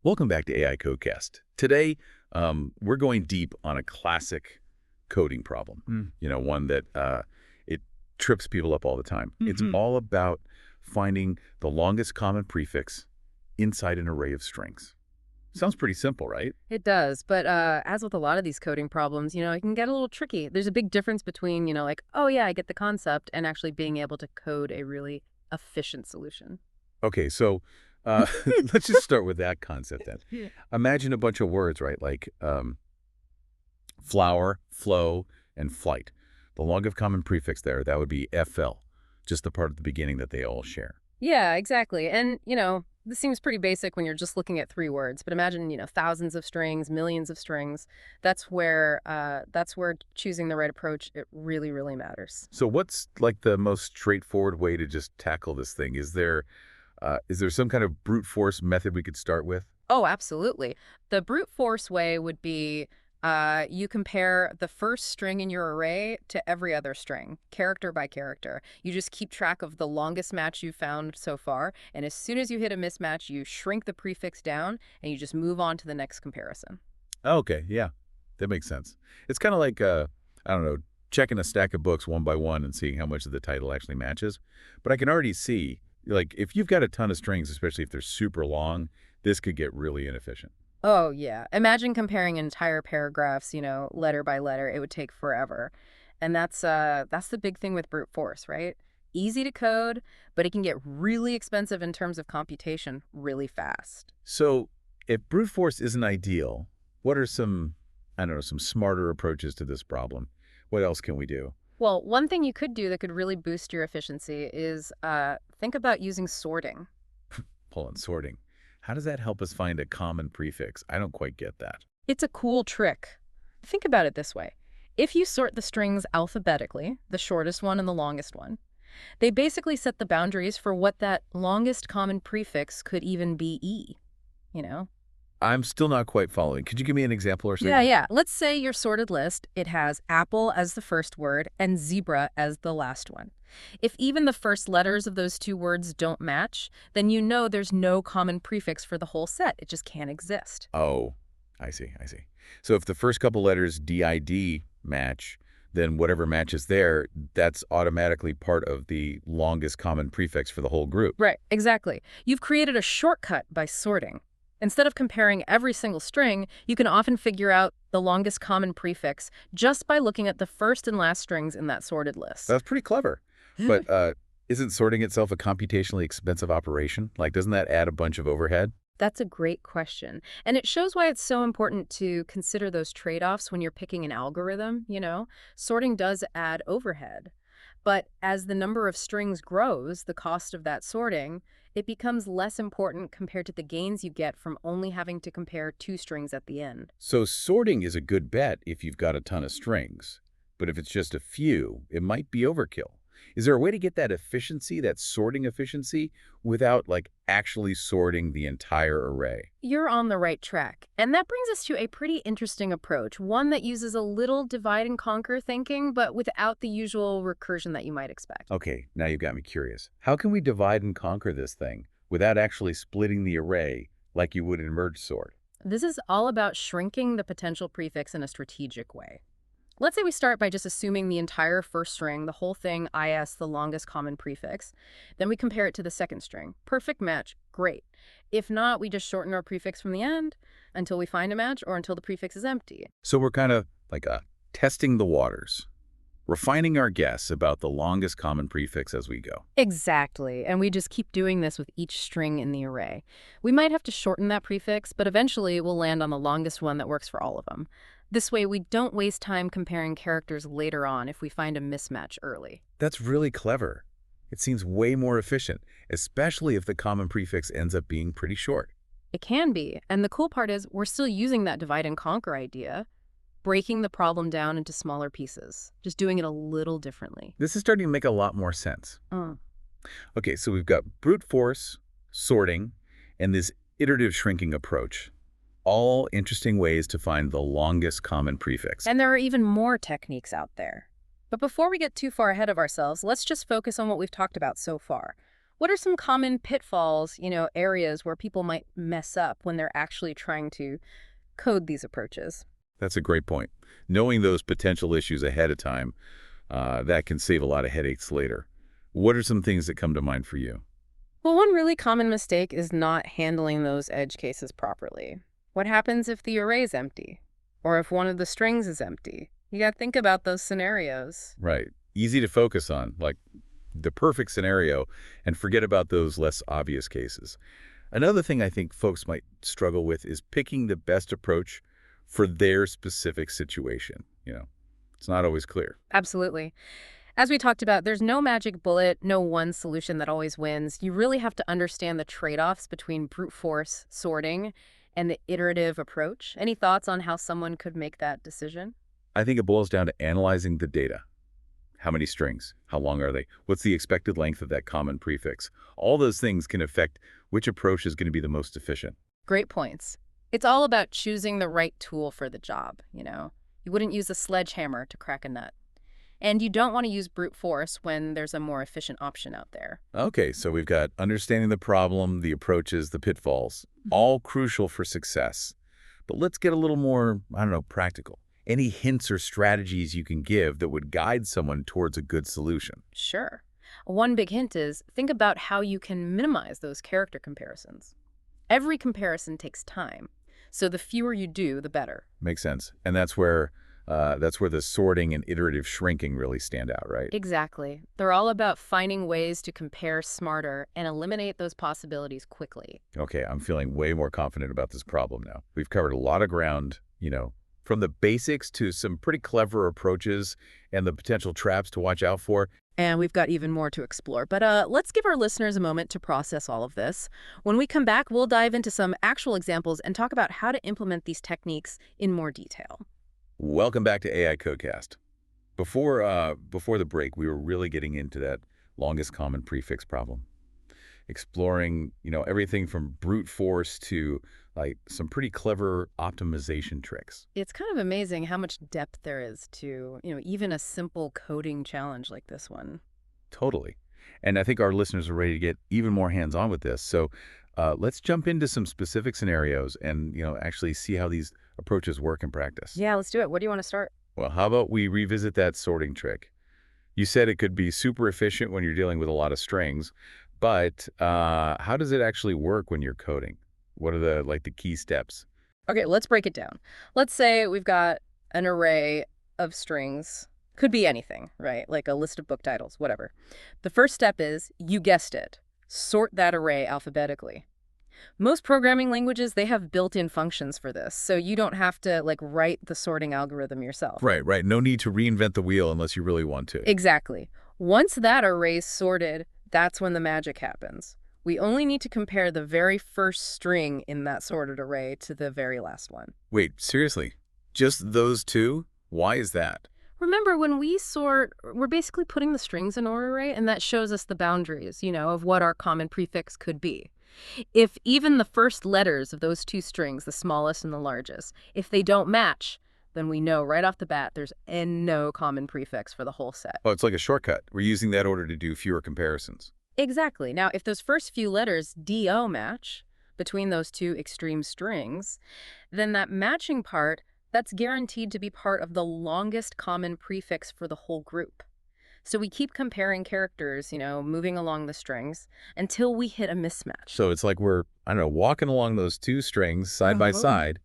Welcome back to AI.Code.Cast. Today, we're going deep on a classic coding problem. One that it trips people up all the time. It's all about finding the longest common prefix inside an array of strings. Sounds pretty simple, right? It does, but as with a lot of these coding problems, it can get a little tricky. There's a big difference between, like, oh yeah, I get the concept, and actually being able to code a really efficient solution. Okay, so let's just start with that concept then. Yeah. Imagine a bunch of words, right? Like flower, flow, and flight. The longest common prefix there, that would be FL, just the part at the beginning that they all share. Yeah, exactly. And, this seems pretty basic when you're just looking at 3 words, but imagine, thousands of strings, millions of strings. That's where choosing the right approach, it really, really matters. So what's like the most straightforward way to just tackle this thing? Is there some kind of brute force method we could start with? Oh, absolutely. The brute force way would be you compare the first string in your array to every other string, character by character. You just keep track of the longest match you've found so far, and as soon as you hit a mismatch, you shrink the prefix down, and you just move on to the next comparison. Oh, okay, yeah, that makes sense. It's kind of like, I don't know, checking a stack of books one by one and seeing how much of the title actually matches. But I can already see, like, if you've got a ton of strings, especially if they're super long, this could get really inefficient. Oh, yeah. Imagine comparing entire paragraphs, letter by letter. It would take forever. And that's the big thing with brute force, right? Easy to code, but it can get really expensive in terms of computation really fast. So if brute force isn't ideal, what are some, I don't know, some smarter approaches to this problem? What else can we do? Well, one thing you could do that could really boost your efficiency is think about using sorting. Pull and sorting. How does that help us find a common prefix? I don't quite get that. It's a cool trick. Think about it this way. If you sort the strings alphabetically, the shortest one and the longest one, they basically set the boundaries for what that longest common prefix could even be you know? I'm still not quite following. Could you give me an example or something? Yeah. Let's say your sorted list, it has apple as the first word and zebra as the last one. If even the first letters of those 2 words don't match, then you know there's no common prefix for the whole set. It just can't exist. Oh, I see. So if the first couple letters DID match, then whatever matches there, that's automatically part of the longest common prefix for the whole group. Right, exactly. You've created a shortcut by sorting. Instead of comparing every single string, you can often figure out the longest common prefix just by looking at the first and last strings in that sorted list. That's pretty clever. But isn't sorting itself a computationally expensive operation? Like, doesn't that add a bunch of overhead? That's a great question. And it shows why it's so important to consider those trade-offs when you're picking an algorithm. Sorting does add overhead. But as the number of strings grows, the cost of that sorting, it becomes less important compared to the gains you get from only having to compare 2 strings at the end. So sorting is a good bet if you've got a ton of strings. But if it's just a few, it might be overkill. Is there a way to get that efficiency, that sorting efficiency, without like actually sorting the entire array? You're on the right track. And that brings us to a pretty interesting approach, one that uses a little divide and conquer thinking, but without the usual recursion that you might expect. Okay, now you've got me curious. How can we divide and conquer this thing without actually splitting the array like you would in merge sort? This is all about shrinking the potential prefix in a strategic way. Let's say we start by just assuming the entire first string, the whole thing, is the longest common prefix. Then we compare it to the second string. Perfect match, great. If not, we just shorten our prefix from the end until we find a match or until the prefix is empty. So we're kind of like testing the waters, refining our guess about the longest common prefix as we go. Exactly, and we just keep doing this with each string in the array. We might have to shorten that prefix, but eventually we'll land on the longest one that works for all of them. This way, we don't waste time comparing characters later on if we find a mismatch early. That's really clever. It seems way more efficient, especially if the common prefix ends up being pretty short. It can be, and the cool part is we're still using that divide and conquer idea, breaking the problem down into smaller pieces, just doing it a little differently. This is starting to make a lot more sense. Mm. Okay, so we've got brute force, sorting, and this iterative shrinking approach. All interesting ways to find the longest common prefix. And there are even more techniques out there. But before we get too far ahead of ourselves, let's just focus on what we've talked about so far. What are some common pitfalls, areas where people might mess up when they're actually trying to code these approaches? That's a great point. Knowing those potential issues ahead of time, that can save a lot of headaches later. What are some things that come to mind for you? Well, one really common mistake is not handling those edge cases properly. What happens if the array is empty? Or if one of the strings is empty? You got to think about those scenarios. Right. Easy to focus on, like the perfect scenario, and forget about those less obvious cases. Another thing I think folks might struggle with is picking the best approach for their specific situation. It's not always clear. Absolutely. As we talked about, there's no magic bullet, no one solution that always wins. You really have to understand the trade-offs between brute force sorting and the iterative approach. Any thoughts on how someone could make that decision? I think it boils down to analyzing the data. How many strings? How long are they? What's the expected length of that common prefix? All those things can affect which approach is going to be the most efficient. Great points. It's all about choosing the right tool for the job. You wouldn't use a sledgehammer to crack a nut. And you don't want to use brute force when there's a more efficient option out there. Okay, so we've got understanding the problem, the approaches, the pitfalls, all crucial for success. But let's get a little more, practical. Any hints or strategies you can give that would guide someone towards a good solution? Sure. One big hint is think about how you can minimize those character comparisons. Every comparison takes time, so the fewer you do, the better. Makes sense. And that's where the sorting and iterative shrinking really stand out, right? Exactly. They're all about finding ways to compare smarter and eliminate those possibilities quickly. Okay, I'm feeling way more confident about this problem now. We've covered a lot of ground, from the basics to some pretty clever approaches and the potential traps to watch out for. And we've got even more to explore. But let's give our listeners a moment to process all of this. When we come back, we'll dive into some actual examples and talk about how to implement these techniques in more detail. Welcome back to AI.Code.Cast. Before the break, we were really getting into that longest common prefix problem, exploring, everything from brute force to like some pretty clever optimization tricks. It's kind of amazing how much depth there is to, even a simple coding challenge like this one. Totally. And I think our listeners are ready to get even more hands-on with this. So let's jump into some specific scenarios and, actually see how these approaches work in practice. Yeah, let's do it. What do you want to start? Well, how about we revisit that sorting trick? You said it could be super efficient when you're dealing with a lot of strings, but how does it actually work when you're coding? What are the key steps? Okay, let's break it down. Let's say we've got an array of strings. Could be anything, right? Like a list of book titles, whatever. The first step is, you guessed it, sort that array alphabetically. Most programming languages, they have built-in functions for this, so you don't have to write the sorting algorithm yourself. Right. No need to reinvent the wheel unless you really want to. Exactly. Once that array's sorted, that's when the magic happens. We only need to compare the very first string in that sorted array to the very last one. Wait, seriously? Just those two? Why is that? Remember, when we sort, we're basically putting the strings in order, right? And that shows us the boundaries, of what our common prefix could be. If even the first letters of those two strings, the smallest and the largest, if they don't match, then we know right off the bat there's no common prefix for the whole set. Oh, it's like a shortcut. We're using that order to do fewer comparisons. Exactly. Now, if those first few letters DO match between those two extreme strings, then that matching part, that's guaranteed to be part of the longest common prefix for the whole group. So we keep comparing characters, moving along the strings until we hit a mismatch. So it's like we're, walking along those two strings side by side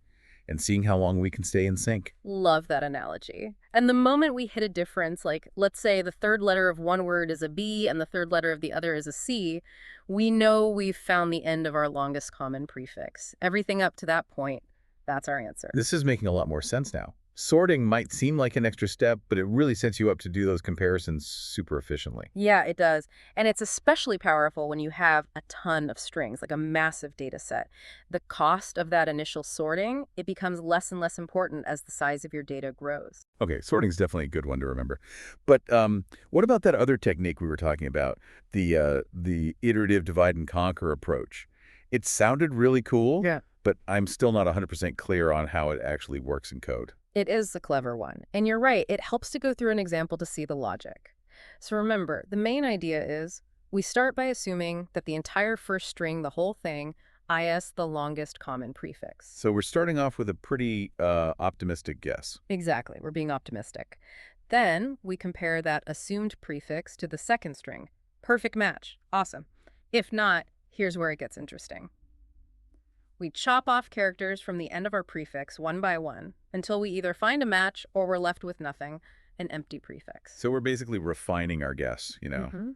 and seeing how long we can stay in sync. Love that analogy. And the moment we hit a difference, like let's say the third letter of one word is a B and the third letter of the other is a C, we know we've found the end of our longest common prefix. Everything up to that point, that's our answer. This is making a lot more sense now. Sorting might seem like an extra step, but it really sets you up to do those comparisons super efficiently. Yeah, it does. And it's especially powerful when you have a ton of strings, like a massive data set. The cost of that initial sorting, it becomes less and less important as the size of your data grows. Okay, sorting is definitely a good one to remember. But what about that other technique we were talking about, the iterative divide and conquer approach? It sounded really cool, but I'm still not 100% clear on how it actually works in code. It is a clever one. And you're right, it helps to go through an example to see the logic. So remember, the main idea is We start by assuming that the entire first string, the whole thing, is the longest common prefix. So we're starting off with a pretty optimistic guess. Exactly, we're being optimistic. Then we compare that assumed prefix to the second string. Perfect match. Awesome. If not, here's where it gets interesting. We chop off characters from the end of our prefix one by one until we either find a match or we're left with nothing, an empty prefix. So we're basically refining our guess, Mm-hmm.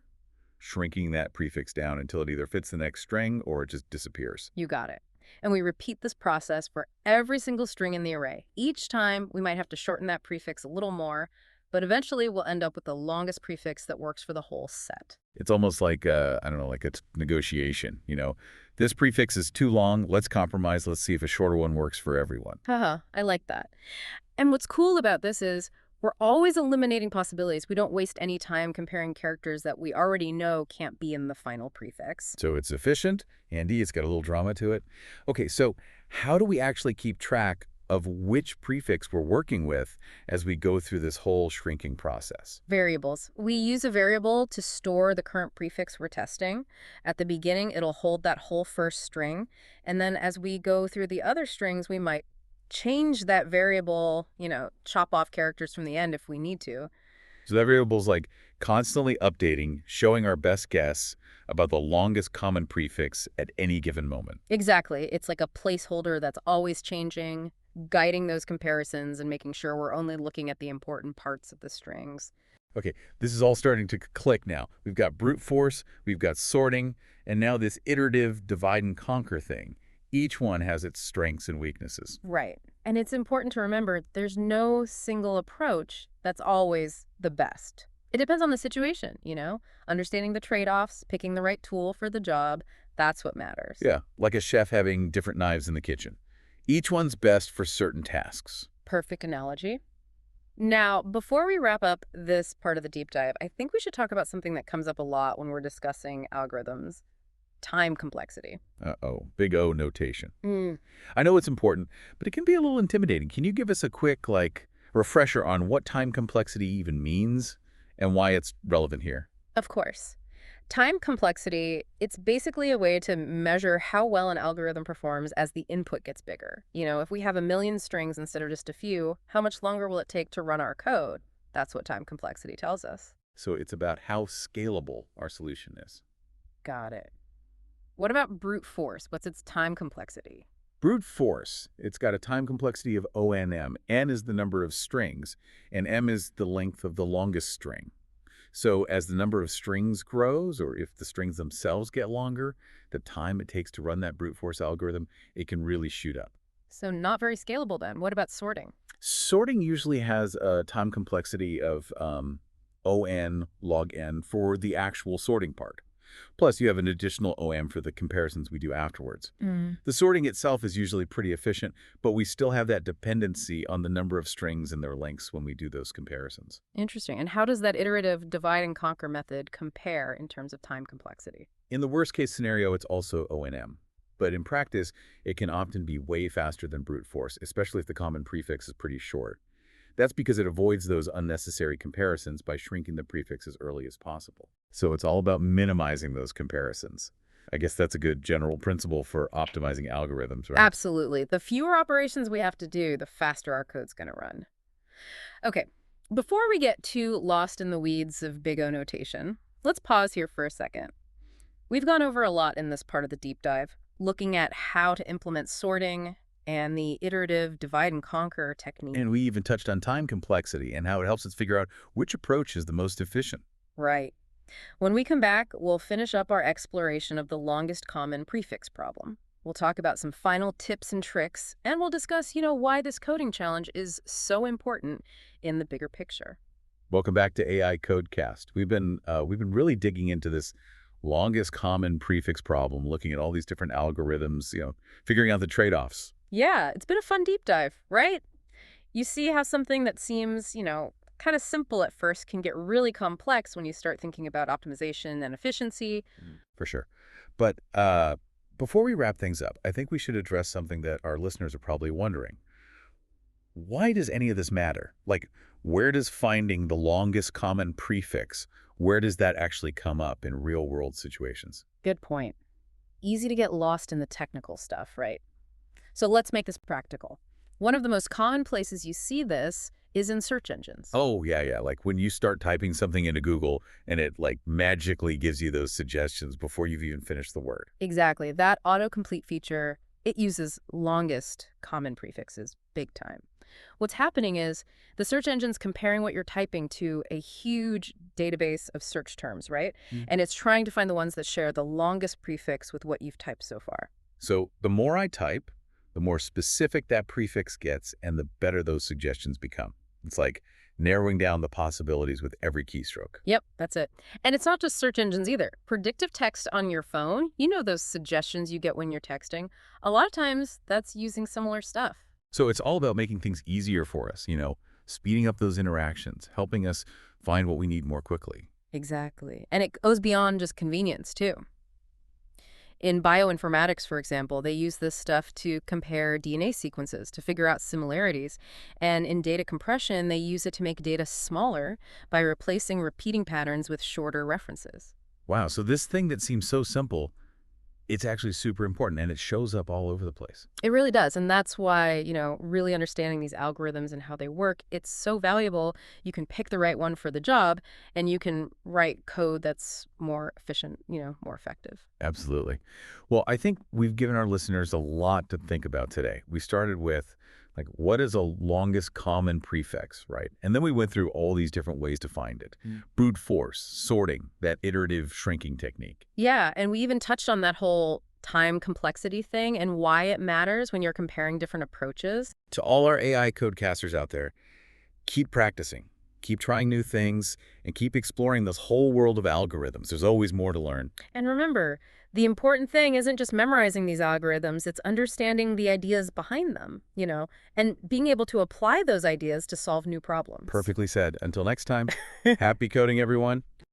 shrinking that prefix down until it either fits the next string or it just disappears. You got it. And we repeat this process for every single string in the array. Each time, we might have to shorten that prefix a little more, but eventually we'll end up with the longest prefix that works for the whole set. It's almost like, I don't know, like it's negotiation, This prefix is too long. Let's compromise. Let's see if a shorter one works for everyone. Haha, I like that. And what's cool about this is we're always eliminating possibilities. We don't waste any time comparing characters that we already know can't be in the final prefix. So it's efficient. Andy, it's got a little drama to it. Okay, so how do we actually keep track of which prefix we're working with as we go through this whole shrinking process? Variables. We use a variable to store the current prefix we're testing. At the beginning, it'll hold that whole first string. And then as we go through the other strings, we might change that variable, chop off characters from the end if we need to. So that variable's like constantly updating, showing our best guess about the longest common prefix at any given moment. Exactly. It's like a placeholder that's always changing, guiding those comparisons and making sure we're only looking at the important parts of the strings. Okay, this is all starting to click now. We've got brute force, we've got sorting, and now this iterative divide and conquer thing. Each one has its strengths and weaknesses. Right. And it's important to remember there's no single approach that's always the best. It depends on the situation, Understanding the trade-offs, picking the right tool for the job, that's what matters. Yeah, like a chef having different knives in the kitchen. Each one's best for certain tasks. Perfect analogy. Now, before we wrap up this part of the deep dive, I think we should talk about something that comes up a lot when we're discussing algorithms: time complexity. Uh-oh, big O notation. Mm. I know it's important, but it can be a little intimidating. Can you give us a quick, refresher on what time complexity even means and why it's relevant here? Of course. Time complexity, it's basically a way to measure how well an algorithm performs as the input gets bigger. If we have a million strings instead of just a few, how much longer will it take to run our code? That's what time complexity tells us. So it's about how scalable our solution is. Got it. What about brute force? What's its time complexity? Brute force, it's got a time complexity of O(n)m. N is the number of strings, and M is the length of the longest string. So as the number of strings grows, or if the strings themselves get longer, the time it takes to run that brute force algorithm, it can really shoot up. So not very scalable then. What about sorting? Sorting usually has a time complexity of O(n) log n for the actual sorting part. Plus, you have an additional OM for the comparisons we do afterwards. The sorting itself is usually pretty efficient, but we still have that dependency on the number of strings and their lengths when we do those comparisons. Interesting. And how does that iterative divide and conquer method compare in terms of time complexity? In the worst case scenario, it's also O(n)m. But in practice, it can often be way faster than brute force, especially if the common prefix is pretty short. That's because it avoids those unnecessary comparisons by shrinking the prefix as early as possible. So it's all about minimizing those comparisons. I guess that's a good general principle for optimizing algorithms, right? Absolutely. The fewer operations we have to do, the faster our code's going to run. Okay, before we get too lost in the weeds of big O notation, let's pause here for a second. We've gone over a lot in this part of the deep dive, looking at how to implement sorting and the iterative divide and conquer technique. And we even touched on time complexity and how it helps us figure out which approach is the most efficient. Right. When we come back, we'll finish up our exploration of the longest common prefix problem. We'll talk about some final tips and tricks, and we'll discuss, why this coding challenge is so important in the bigger picture. Welcome back to AI.Code.Cast. We've been really digging into this longest common prefix problem, looking at all these different algorithms, figuring out the trade-offs. Yeah, it's been a fun deep dive, right? You see how something that seems, kind of simple at first can get really complex when you start thinking about optimization and efficiency. For sure. But before we wrap things up, I think we should address something that our listeners are probably wondering. Why does any of this matter? Where does finding the longest common prefix where does that actually come up in real-world situations? Good point. Easy to get lost in the technical stuff, right? So let's make this practical. One of the most common places you see this is in search engines. Oh, yeah, yeah. Like when you start typing something into Google and it like magically gives you those suggestions before you've even finished the word. Exactly. That autocomplete feature, it uses longest common prefixes big time. What's happening is the search engine's comparing what you're typing to a huge database of search terms, right? And it's trying to find the ones that share the longest prefix with what you've typed so far. So the more I type, the more specific that prefix gets and the better those suggestions become. It's like narrowing down the possibilities with every keystroke. Yep, that's it. And it's not just search engines either. Predictive text on your phone, you know those suggestions you get when you're texting. A lot of times, that's using similar stuff. So it's all about making things easier for us, speeding up those interactions, helping us find what we need more quickly. Exactly. And it goes beyond just convenience, too. In bioinformatics, for example, they use this stuff to compare DNA sequences to figure out similarities. And in data compression, they use it to make data smaller by replacing repeating patterns with shorter references. Wow, so this thing that seems so simple, it's actually super important, and it shows up all over the place. It really does. And that's why, really understanding these algorithms and how they work, it's so valuable. You can pick the right one for the job, and you can write code that's more efficient, more effective. Absolutely. Well, I think we've given our listeners a lot to think about today. We started with, what is a longest common prefix, right? And then we went through all these different ways to find it. Brute force, sorting, that iterative shrinking technique. Yeah, and we even touched on that whole time complexity thing and why it matters when you're comparing different approaches. To all our AI code casters out there, keep practicing. Keep trying new things, and keep exploring this whole world of algorithms. There's always more to learn. And remember, the important thing isn't just memorizing these algorithms, it's understanding the ideas behind them, and being able to apply those ideas to solve new problems. Perfectly said. Until next time, happy coding, everyone.